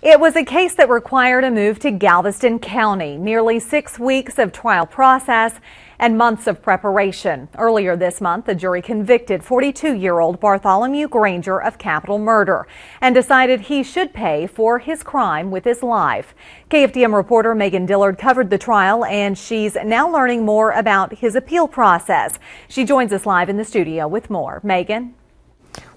It was a case that required a move to Galveston County, nearly 6 weeks of trial process and months of preparation. Earlier this month, the jury convicted 42-year-old Bartholomew Granger of capital murder and decided he should pay for his crime with his life. KFDM reporter Megan Dillard covered the trial, and she's now learning more about his appeal process. She joins us live in the studio with more. Megan?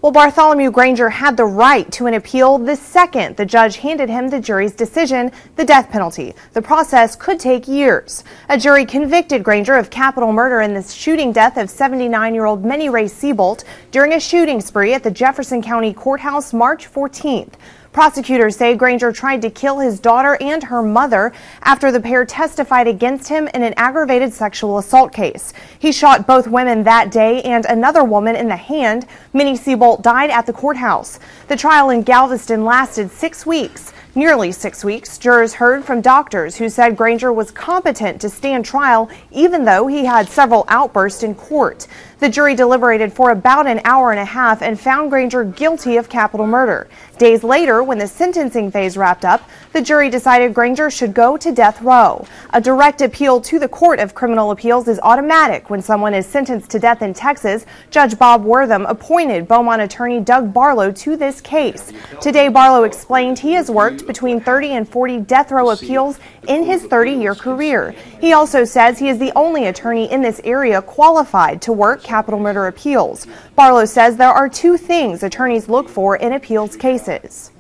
Well, Bartholomew Granger had the right to an appeal the second the judge handed him the jury's decision, the death penalty. The process could take years. A jury convicted Granger of capital murder in the shooting death of 79-year-old Minnie Ray Sebolt during a shooting spree at the Jefferson County Courthouse March 14th. Prosecutors say Granger tried to kill his daughter and her mother after the pair testified against him in an aggravated sexual assault case. He shot both women that day and another woman in the hand. Minnie Sebolt died at the courthouse. The trial in Galveston lasted 6 weeks. Nearly 6 weeks, jurors heard from doctors who said Granger was competent to stand trial even though he had several outbursts in court. The jury deliberated for about an hour and a half and found Granger guilty of capital murder. Days later, when the sentencing phase wrapped up, the jury decided Granger should go to death row. A direct appeal to the Court of Criminal Appeals is automatic when someone is sentenced to death in Texas. Judge Wortham appointed Beaumont attorney Doug Barlow to this case. Today, Barlow explained he has worked between 30 and 40 death row appeals in his 30-year career. He also says he is the only attorney in this area qualified to work capital murder appeals. Barlow says there are two things attorneys look for in appeals cases.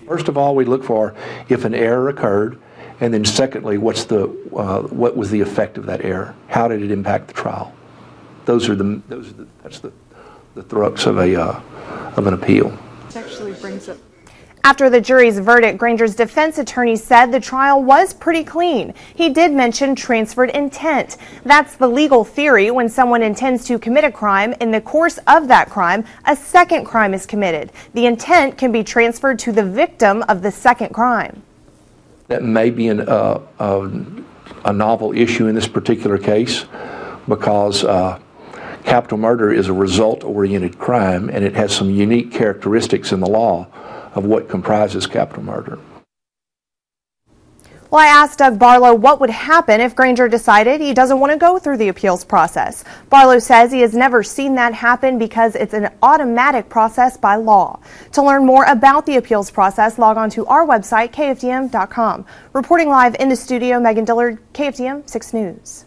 First of all, we look for if an error occurred, and then secondly, what was the effect of that error? How did it impact the trial? That's the thrux of an appeal. This actually brings up. After the jury's verdict, Granger's defense attorney said the trial was pretty clean. He did mention transferred intent. That's the legal theory when someone intends to commit a crime. In the course of that crime, a second crime is committed. The intent can be transferred to the victim of the second crime. That may be a novel issue in this particular case because capital murder is a result-oriented crime, and it has some unique characteristics in the law of what comprises capital murder. Well, I asked Doug Barlow what would happen if Granger decided he doesn't want to go through the appeals process. Barlow says he has never seen that happen because it's an automatic process by law. To learn more about the appeals process, log on to our website, KFDM.com. Reporting live in the studio, Megan Dillard, KFDM 6 News.